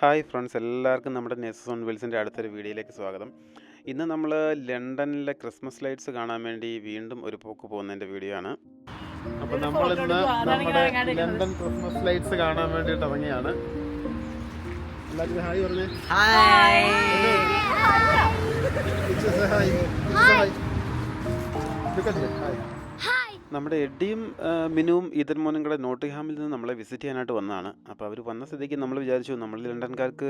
Hi friends, എല്ലാവർക്കും നമ്മുടെ നെസസ് on വീൽസിൻ്റെ അടുത്തൊരു വീഡിയോയിലേക്ക് സ്വാഗതം. ഇന്ന് നമ്മൾ ലണ്ടനിലെ ക്രിസ്മസ് ലൈറ്റ്സ് കാണാൻ വേണ്ടി വീണ്ടും ഒരു പോക്ക് പോകുന്നതിൻ്റെ വീഡിയോ ആണ്. അപ്പോൾ നമ്മളിന്ന് നമ്മുടെ ലണ്ടൻ ക്രിസ്മസ് ലൈറ്റ്സ് കാണാൻ വേണ്ടിയിട്ട് ഇറങ്ങിയാണ്. എല്ലാവർക്കും ഹായ് പറഞ്ഞേ. നമ്മുടെ എഡിയും മിനുവും ഈതൻ മോനും കൂടെ നോട്ടിംഗ്ഹാമിൽ നിന്ന് നമ്മളെ വിസിറ്റ് ചെയ്യാനായിട്ട് വന്നതാണ്. അപ്പോൾ അവർ വന്ന സ്ഥിതിക്ക് നമ്മൾ വിചാരിച്ചു, നമ്മൾ ലണ്ടൻകാർക്ക്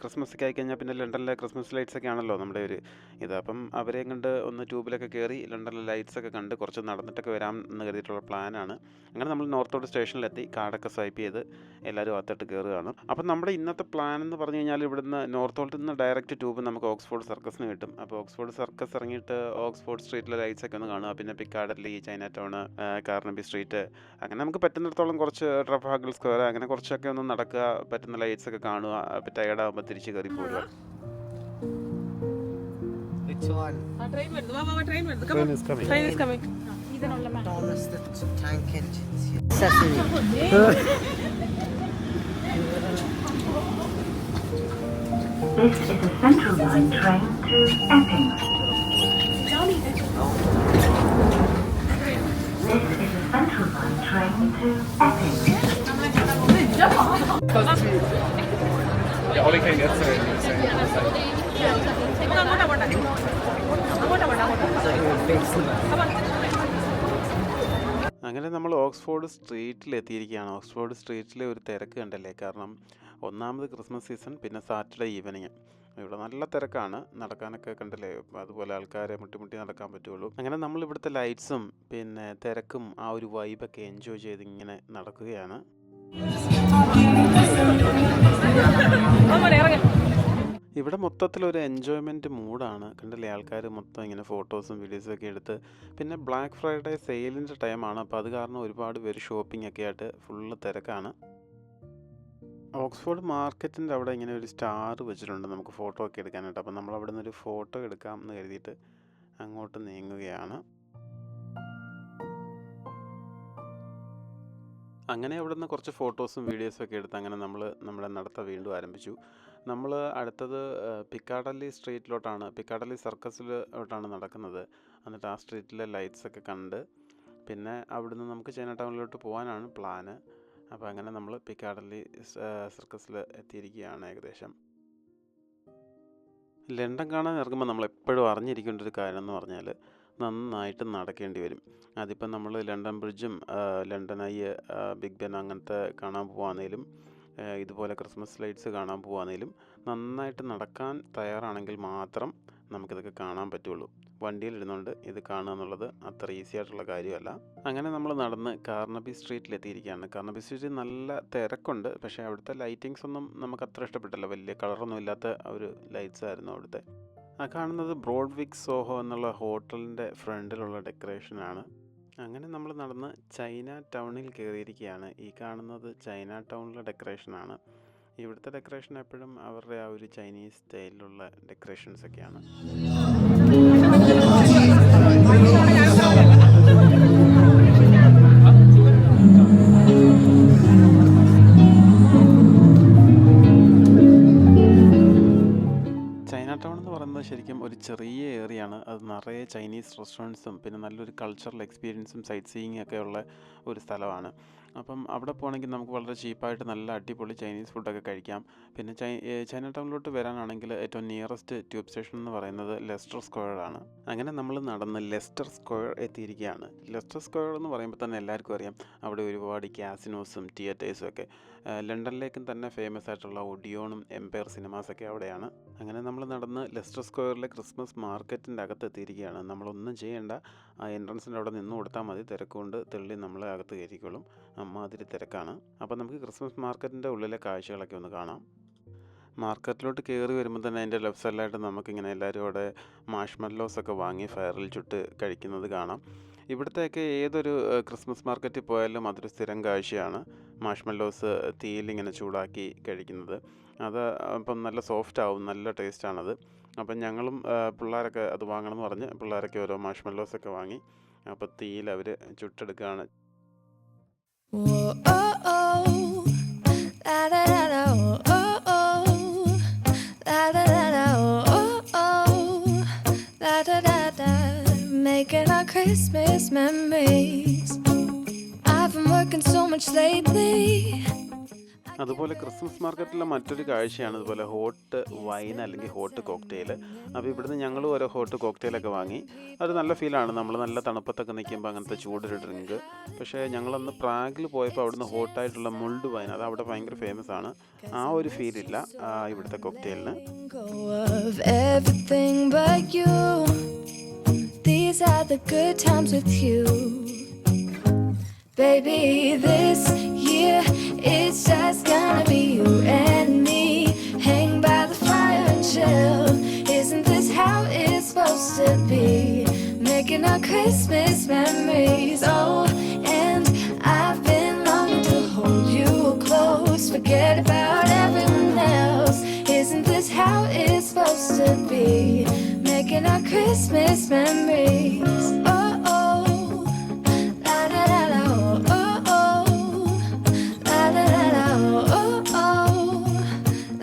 ക്രിസ്മസ് ഒക്കെ ആയിക്കഴിഞ്ഞാൽ പിന്നെ ലണ്ടനിലെ ക്രിസ്മസ് ലൈറ്റ്സ് ഒക്കെ ആണല്ലോ നമ്മുടെ ഒരു ഇത്. അപ്പം അവരെ കണ്ട് ഒന്ന് ട്യൂബിലൊക്കെ കയറി ലണ്ടനിലെ ലൈറ്റ്സ് ഒക്കെ കണ്ട് കുറച്ച് നടന്നിട്ടൊക്കെ വരാം എന്ന് കരുതിയിട്ടുള്ള പ്ലാനാണ്. അങ്ങനെ നമ്മൾ നോർത്തോട്ട് സ്റ്റേഷനിലെത്തി, കാർഡൊക്കെ സ്വൈപ്പ് ചെയ്ത് എല്ലാവരും അകത്തോട്ട് കയറുകയാണ്. അപ്പം നമ്മുടെ ഇന്നത്തെ പ്ലാൻ എന്ന് പറഞ്ഞു കഴിഞ്ഞാൽ, ഇവിടുന്ന് നോർത്തോട്ടിൽ നിന്ന് ഡയറക്റ്റ് ട്യൂബ് നമുക്ക് ഓക്സ്ഫോർഡ് സർക്കസിന് കിട്ടും. അപ്പോൾ ഓക്സ്ഫോർഡ് സർക്കസ് ഇറങ്ങിയിട്ട് ഓക്സ്ഫോർഡ് സ്ട്രീറ്റിലെ ലൈറ്റ്സ് ഒക്കെ ഒന്ന് കാണുക, പിന്നെ പിക്കാഡർലി, ചൈന ടൗണ്, കാർണബി സ്ട്രീറ്റ്, അങ്ങനെ നമുക്ക് പറ്റുന്നിടത്തോളം കുറച്ച് ട്രഫാഗർ സ്ക്വയർ, അങ്ങനെ കുറച്ചൊക്കെ ഒന്ന് നടക്കുക, പറ്റുന്ന ലൈറ്റ്സ് ഒക്കെ കാണുക, ടയർഡാകുമ്പോൾ തിരിച്ച് കയറി പോരുക. This is a Central Line train to Epping. This is a Central Line train to Epping. Yeah, Ollie came yesterday and he was saying അങ്ങനെ നമ്മൾ ഓക്സ്ഫോർഡ് സ്ട്രീറ്റിൽ എത്തിയിരിക്കുകയാണ്. ഓക്സ്ഫോർഡ് സ്ട്രീറ്റിലെ ഒരു തിരക്ക് കണ്ടല്ലേ, കാരണം ഒന്നാമത് ക്രിസ്മസ് സീസൺ, പിന്നെ സാറ്റർഡേ ഈവനിങ് ഇവിടെ നല്ല തിരക്കാണ്. നടക്കാനൊക്കെ കണ്ടല്ലേ, അതുപോലെ ആൾക്കാരെ മുട്ടി നടക്കാൻ പറ്റുള്ളൂ. അങ്ങനെ നമ്മൾ ഇവിടുത്തെ ലൈറ്റ്സും പിന്നെ തിരക്കും ആ ഒരു വൈബൊക്കെ എൻജോയ് ചെയ്ത് ഇങ്ങനെ നടക്കുകയാണ്. ഇവിടെ മൊത്തത്തിലൊരു എൻജോയ്മെൻറ്റ് മൂഡാണ്. കണ്ടില്ലേ, ആൾക്കാർ മൊത്തം ഇങ്ങനെ ഫോട്ടോസും വീഡിയോസും ഒക്കെ എടുത്ത്, പിന്നെ ബ്ലാക്ക് ഫ്രൈഡേ സെയിലിൻ്റെ ടൈമാണ്. അപ്പോൾ അത് കാരണം ഒരുപാട് പേര് ഷോപ്പിംഗ് ഒക്കെ ആയിട്ട് ഫുള്ള് തിരക്കാണ്. ഓക്സ്ഫോർഡ് മാർക്കറ്റിൻ്റെ അവിടെ ഇങ്ങനെ ഒരു സ്റ്റാർ വെച്ചിട്ടുണ്ട് നമുക്ക് ഫോട്ടോ ഒക്കെ എടുക്കാനായിട്ട്. അപ്പോൾ നമ്മൾ അവിടെ നിന്നൊരു ഫോട്ടോ എടുക്കാം എന്ന് കരുതിയിട്ട് അങ്ങോട്ട് നീങ്ങുകയാണ്. അങ്ങനെ അവിടെ നിന്ന് കുറച്ച് ഫോട്ടോസും വീഡിയോസും ഒക്കെ എടുത്ത് അങ്ങനെ നമ്മൾ നമ്മുടെ നടത്തം വീണ്ടും ആരംഭിച്ചു. നമ്മൾ അടുത്തത് പിക്കാഡർലി സ്ട്രീറ്റിലോട്ടാണ്, പിക്കാഡർലി സർക്കസിലോട്ടാണ് നടക്കുന്നത്. എന്നിട്ട് ആ സ്ട്രീറ്റിലെ ലൈറ്റ്സ് ഒക്കെ കണ്ട് പിന്നെ അവിടുന്ന് നമുക്ക് ചൈന ടൗണിലോട്ട് പോകാനാണ് പ്ലാന്. അപ്പോൾ അങ്ങനെ നമ്മൾ പിക്കാഡർലി സർക്കസിൽ എത്തിയിരിക്കുകയാണ്. ഏകദേശം ലണ്ടൻ കാണാൻ ഇറങ്ങുമ്പോൾ നമ്മൾ എപ്പോഴും അറിഞ്ഞിരിക്കേണ്ട ഒരു കാര്യം എന്ന് പറഞ്ഞാൽ, നന്നായിട്ട് നടക്കേണ്ടി വരും. അതിപ്പം നമ്മൾ ലണ്ടൻ ബ്രിഡ്ജും ലണ്ടൻ ഐ, ബിഗ് ബെൻ അങ്ങനത്തെ കാണാൻ പോവാന്നേലും, ഇതുപോലെ ക്രിസ്മസ് ലൈറ്റ്സ് കാണാൻ പോവാന്നേലും നന്നായിട്ട് നടക്കാൻ തയ്യാറാണെങ്കിൽ മാത്രം നമുക്കിതൊക്കെ കാണാൻ പറ്റുള്ളൂ. വണ്ടിയിലിരുന്നുകൊണ്ട് ഇത് കാണുക എന്നുള്ളത് അത്ര ഈസി ആയിട്ടുള്ള കാര്യമല്ല. അങ്ങനെ നമ്മൾ നടന്ന് കാർണബി സ്ട്രീറ്റിലെത്തിയിരിക്കുകയാണ്. കാർണബി സ്ട്രീറ്റിൽ നല്ല തിരക്കുണ്ട്, പക്ഷേ അവിടുത്തെ ലൈറ്റിങ്സ് ഒന്നും നമുക്ക് അത്ര ഇഷ്ടപ്പെട്ടില്ല. വലിയ കളറൊന്നും ഇല്ലാത്ത ഒരു ലൈറ്റ്സ് ആയിരുന്നു അവിടുത്തെ. ആ കാണുന്നത് ബ്രോഡ്വിക് സോഹോ എന്നുള്ള ഹോട്ടലിൻ്റെ ഫ്രണ്ടിലുള്ള ഡെക്കറേഷനാണ്. അങ്ങനെ നമ്മൾ നടന്ന് ചൈന ടൗണിൽ കയറിയിരിക്കുകയാണ്. ഈ കാണുന്നത് ചൈന ടൗണിലെ ഡെക്കറേഷനാണ്. ഇവിടുത്തെ ഡെക്കറേഷൻ എപ്പോഴും അവരുടെ ആ ഒരു ചൈനീസ് സ്റ്റൈലിലുള്ള ഡെക്കറേഷൻസ് ഒക്കെയാണ്. ചൈന ടൗൺ എന്ന് പറയുന്നത് ശരിക്കും ഒരു ചെറിയ ഏരിയയാണ്. അത് നിറയെ ചൈനീസ് റെസ്റ്റോറൻറ്റ്സും പിന്നെ നല്ലൊരു കൾച്ചറൽ എക്സ്പീരിയൻസും സൈറ്റ് സീയിങ് ഒക്കെ ഉള്ള ഒരു സ്ഥലമാണ്. അപ്പം അവിടെ പോകണമെങ്കിൽ നമുക്ക് വളരെ ചീപ്പായിട്ട് നല്ല അടിപൊളി ചൈനീസ് ഫുഡൊക്കെ കഴിക്കാം. പിന്നെ ചൈന ടൗണിലോട്ട് വരാനാണെങ്കിൽ ഏറ്റവും നിയറസ്റ്റ് ട്യൂബ് സ്റ്റേഷൻ എന്ന് പറയുന്നത് ലെസ്റ്റർ സ്ക്വയർ ആണ്. അങ്ങനെ നമ്മൾ നടന്ന് ലെസ്റ്റർ സ്ക്വയർ എത്തിയിരിക്കുകയാണ്. ലെസ്റ്റർ സ്ക്വയർ എന്ന് പറയുമ്പോൾ തന്നെ എല്ലാവർക്കും അറിയാം, അവിടെ ഒരുപാട് ക്യാസിനോസും തിയേറ്റേഴ്സും ഒക്കെ. ലണ്ടനിലേക്കും തന്നെ ഫേമസ് ആയിട്ടുള്ള ഒഡിയോണും എംപയർ സിനിമാസൊക്കെ അവിടെയാണ്. അങ്ങനെ നമ്മൾ നടന്ന് ലെസ്റ്റർ സ്ക്വയറിലെ ക്രിസ്മസ് മാർക്കറ്റിൻ്റെ അകത്ത് എത്തിയിരിക്കുകയാണ്. നമ്മളൊന്നും ചെയ്യേണ്ട, ആ എൻട്രൻസിൻ്റെ അവിടെ നിന്ന് കൊടുത്താൽ മതി. തിരക്കുകൊണ്ട് തെള്ളി നമ്മളെ അകത്ത് കയറ്റിക്കോളും. അമ്മാതിരി തിരക്കാണ്. അപ്പോൾ നമുക്ക് ക്രിസ്മസ് മാർക്കറ്റിൻ്റെ ഉള്ളിലെ കാഴ്ചകളൊക്കെ ഒന്ന് കാണാം. മാർക്കറ്റിലോട്ട് കയറി വരുമ്പോൾ തന്നെ അതിൻ്റെ ലെഫ്റ്റ് സൈഡിലായിട്ട് നമുക്കിങ്ങനെ എല്ലാവരും അവിടെ മാഷ്മെല്ലോസൊക്കെ വാങ്ങി ഫയറിൽ ചുട്ട് കഴിക്കുന്നത് കാണാം. ഇവിടുത്തെയൊക്കെ ഏതൊരു ക്രിസ്മസ് മാർക്കറ്റിൽ പോയാലും അതൊരു സ്ഥിരം കാഴ്ചയാണ്, മാഷ്മെല്ലോസ് തീയിലിങ്ങനെ ചൂടാക്കി കഴിക്കുന്നത്. അത് അപ്പം നല്ല സോഫ്റ്റ് ആവും, നല്ല ടേസ്റ്റാണത്. അപ്പം ഞങ്ങളും പിള്ളേരൊക്കെ അത് വാങ്ങണമെന്ന് പറഞ്ഞ് പിള്ളേരൊക്കെ ഓരോ മാഷ്മെല്ലോസൊക്കെ വാങ്ങി അപ്പോൾ തീയിൽ അവർ ചുട്ടെടുക്കുകയാണ്. Whoa, oh, oh, la, la, la, la, oh, oh, oh. Christmas memories. I've been working so much lately. അതുപോലെ ക്രിസ്മസ് മാർക്കറ്റിലെ മറ്റൊരു കാഴ്ചയാണ് ഇതുപോലെ ഹോട്ട് വൈൻ അല്ലെങ്കിൽ ഹോട്ട് കോക്ടെയിൽ. അപ്പോൾ ഇവിടുന്ന് ഞങ്ങൾ ഓരോ ഹോട്ട് കോക്ടെയിലൊക്കെ വാങ്ങി. അത് നല്ല ഫീലാണ്, നമ്മൾ നല്ല തണുപ്പത്തൊക്കെ നിൽക്കുമ്പോൾ അങ്ങനത്തെ ചൂടൊരു ഡ്രിങ്ക്. പക്ഷേ ഞങ്ങളന്ന് പ്രാഗിൽ പോയപ്പോൾ അവിടുന്ന് ഹോട്ടായിട്ടുള്ള മുൾഡ് വൈൻ, അത് അവിടെ ഭയങ്കര ഫേമസ് ആണ്. ആ ഒരു ഫീലില്ല ഇവിടുത്തെ കോക്ടെയിലിന്. These are the good times with you. Baby, this year it's just gonna be you and me. Hang by the fire and chill. Isn't this how it's supposed to be? Making our Christmas memories. Oh, and I've been longing to hold you close. Forget about everyone else. Isn't this how it's supposed to be? Making our Christmas memories. Oh, oh, la la la la, oh, oh, la la la la, oh, oh,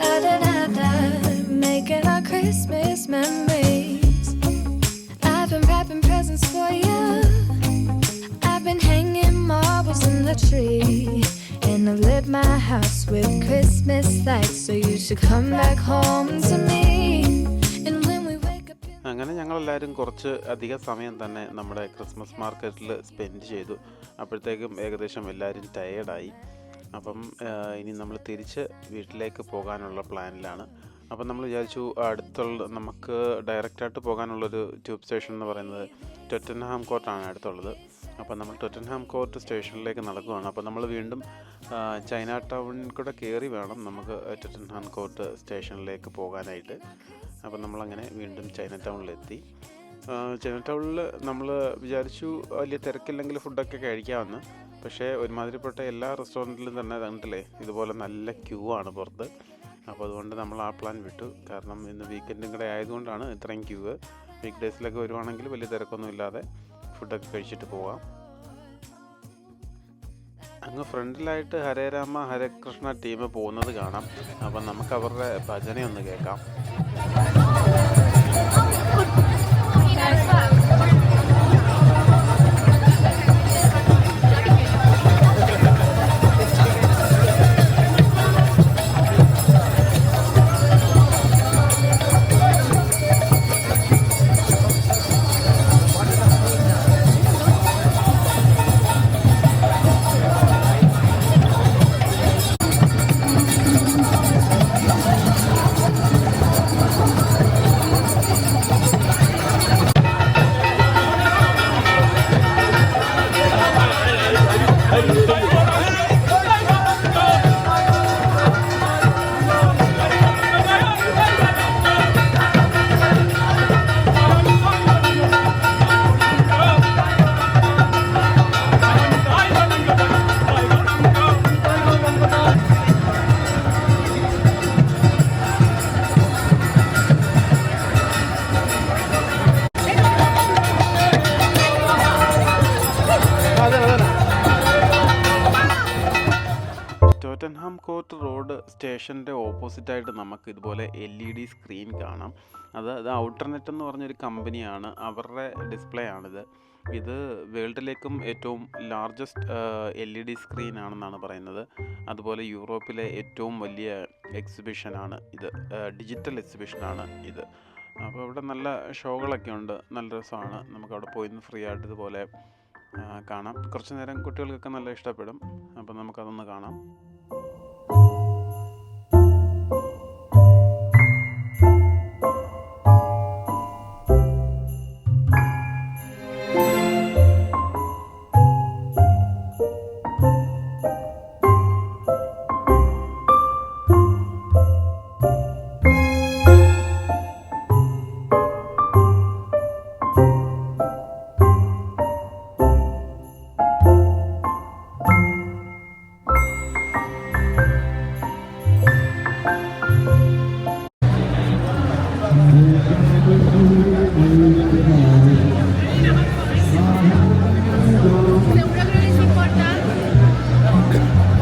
la la la la. Making our Christmas memories. I've been wrapping presents for you. I've been hanging marbles in the tree. And I've lit my house with Christmas lights. So you should come back home to me. അങ്ങനെ ഞങ്ങളെല്ലാവരും കുറച്ച് അധിക സമയം തന്നെ നമ്മുടെ Christmas മാർക്കറ്റിൽ spend ചെയ്തു. അപ്പോഴത്തേക്കും ഏകദേശം എല്ലാവരും ടയേർഡായി. അപ്പം ഇനി നമ്മൾ തിരിച്ച് വീട്ടിലേക്ക് പോകാനുള്ള പ്ലാനിലാണ്. അപ്പം നമ്മൾ വിചാരിച്ചു നമുക്ക് ഡയറക്റ്റായിട്ട് പോകാനുള്ളൊരു ട്യൂബ് സ്റ്റേഷൻ എന്ന് പറയുന്നത് ടൊറ്റൻഹാം കോർട്ടാണ് അടുത്തുള്ളത്. അപ്പോൾ നമ്മൾ ടൊറ്റൻഹാം കോർട്ട് സ്റ്റേഷനിലേക്ക് നടക്കുകയാണ്. അപ്പോൾ നമ്മൾ വീണ്ടും ചൈന ടൗണിൽ കൂടെ കയറി വേണം നമുക്ക് ടൊറ്റൻഹാം കോർട്ട് സ്റ്റേഷനിലേക്ക് പോകാനായിട്ട്. അപ്പോൾ നമ്മളങ്ങനെ വീണ്ടും ചൈന ടൗണിലെത്തി. ചൈന ടൗണിൽ നമ്മൾ വിചാരിച്ചു വലിയ തിരക്കില്ലെങ്കിൽ ഫുഡൊക്കെ കഴിക്കാമെന്ന്. പക്ഷേ ഒരുമാതിരിപ്പെട്ട എല്ലാ റെസ്റ്റോറൻറ്റിലും തന്നെ കണ്ടില്ലേ ഇതുപോലെ നല്ല ക്യൂ ആണ് പുറത്ത്. അപ്പോൾ അതുകൊണ്ട് നമ്മൾ ആ പ്ലാൻ വിട്ടു. കാരണം ഇന്ന് വീക്കെൻഡും കൂടെ ആയതുകൊണ്ടാണ് ഇത്രയും ക്യൂ. വീക്ക് ഡേയ്സിലൊക്കെ വരുവാണെങ്കിൽ വലിയ തിരക്കൊന്നും ഇല്ലാതെ ഫുഡൊക്കെ കഴിച്ചിട്ട് പോവാം. അങ്ങ് ഫ്രണ്ടിലായിട്ട് ഹരേ രാമ ഹരേ കൃഷ്ണ ടീം പോകുന്നത് കാണാം. അപ്പം നമുക്ക് അവരുടെ ഭജനയൊന്ന് കേൾക്കാം. ടൊറ്റൻഹാം കോർട്ട് റോഡ് സ്റ്റേഷൻ്റെ ഓപ്പോസിറ്റായിട്ട് നമുക്ക് ഇതുപോലെ LED സ്ക്രീൻ കാണാം. അത് ഔട്ടർനെറ്റ് എന്ന് പറഞ്ഞൊരു കമ്പനിയാണ്, അവരുടെ ഡിസ്പ്ലേ ആണിത്. ഇത് വേൾഡിലേക്കും ഏറ്റവും ലാർജസ്റ്റ് LED സ്ക്രീൻ ആണെന്നാണ് പറയുന്നത്. അതുപോലെ യൂറോപ്പിലെ ഏറ്റവും വലിയ എക്സിബിഷനാണ് ഇത്, ഡിജിറ്റൽ എക്സിബിഷനാണ് ഇത്. അപ്പോൾ ഇവിടെ നല്ല ഷോകളൊക്കെ ഉണ്ട്, നല്ല രസമാണ്. നമുക്കവിടെ പോയി ഫ്രീ ആയിട്ട് ഇതുപോലെ കാണാം. കുറച്ച് നേരം കുട്ടികൾക്കൊക്കെ നല്ല ഇഷ്ടപ്പെടും. അപ്പോൾ നമുക്കതൊന്ന് കാണാം.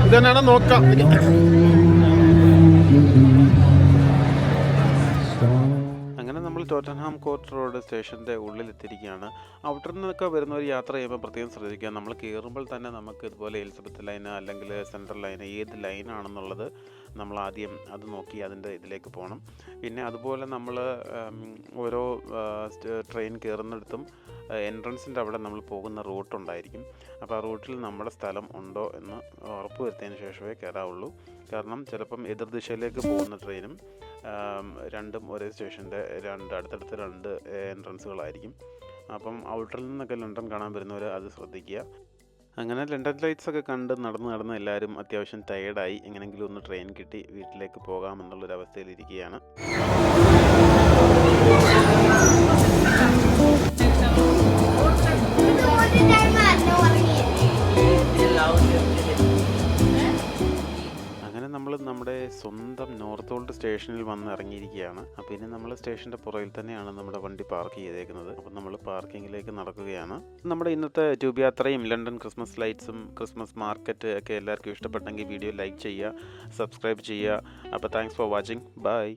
ഇതന്നെയാണ് നോക്കാം. അങ്ങനെ നമ്മൾ ടോട്ടൻഹാം കോർട്ട് റോഡ് സ്റ്റേഷൻ്റെ ഉള്ളിലെത്തിയിരിക്കുകയാണ്. ഔട്ടർ നിന്നൊക്കെ വരുന്നവർ യാത്ര ചെയ്യുമ്പോൾ പ്രത്യേകം ശ്രദ്ധിക്കുക. നമ്മൾ കയറുമ്പോൾ തന്നെ നമുക്ക് ഇതുപോലെ എലിസബത്ത് ലൈന് അല്ലെങ്കിൽ സെൻട്രൽ ലൈന് ഏത് ലൈനാണെന്നുള്ളത് നമ്മൾ ആദ്യം അത് നോക്കി അതിൻ്റെ ഇതിലേക്ക് പോകണം. പിന്നെ അതുപോലെ നമ്മൾ ഓരോ ട്രെയിൻ കയറുന്നിടത്തും എൻട്രൻസിൻ്റെ അവിടെ നമ്മൾ പോകുന്ന റൂട്ടുണ്ടായിരിക്കും. അപ്പോൾ ആ റൂട്ടിൽ നമ്മുടെ സ്ഥലം ഉണ്ടോ എന്ന് ഉറപ്പ് വരുത്തിയതിന് ശേഷമേ കയറാവുള്ളൂ. കാരണം ചിലപ്പം എതിർദിശയിലേക്ക് പോകുന്ന ട്രെയിനും രണ്ടും ഒരേ സ്റ്റേഷൻ്റെ അടുത്തടുത്ത് രണ്ട് എൻട്രൻസുകളായിരിക്കും. അപ്പം ഔട്ടറിൽ നിന്നൊക്കെ ലണ്ടൻ കാണാൻ വരുന്നവർ അത് ശ്രദ്ധിക്കുക. അങ്ങനെ ലണ്ടൻ ലൈറ്റ്സ് ഒക്കെ കണ്ട് നടന്ന് എല്ലാവരും അത്യാവശ്യം ടയേർഡായി. എങ്ങനെയെങ്കിലും ഒന്ന് ട്രെയിൻ കിട്ടി വീട്ടിലേക്ക് പോകാമെന്നുള്ളൊരവസ്ഥയിലിരിക്കുകയാണ്. അങ്ങനെ നമ്മൾ നമ്മുടെ സ്വന്തം നോർത്ത് ഓൾഡ് സ്റ്റേഷനിൽ വന്ന് ഇറങ്ങിയിരിക്കുകയാണ്. അപ്പോൾ ഇനി നമ്മൾ സ്റ്റേഷൻ്റെ പുറകിൽ തന്നെയാണ് നമ്മുടെ വണ്ടി പാർക്ക് ചെയ്തേക്കുന്നത്. അപ്പം നമ്മൾ പാർക്കിങ്ങിലേക്ക് നടക്കുകയാണ്. നമ്മുടെ ഇന്നത്തെ ട്യൂബ് യാത്രയും ലണ്ടൻ ക്രിസ്മസ് ലൈറ്റ്സും ക്രിസ്മസ് മാർക്കറ്റ് ഒക്കെ എല്ലാവർക്കും ഇഷ്ടപ്പെട്ടെങ്കിൽ വീഡിയോ ലൈക്ക് ചെയ്യുക, സബ്സ്ക്രൈബ് ചെയ്യുക. അപ്പോൾ താങ്ക്സ് ഫോർ വാച്ചിങ്. ബൈ.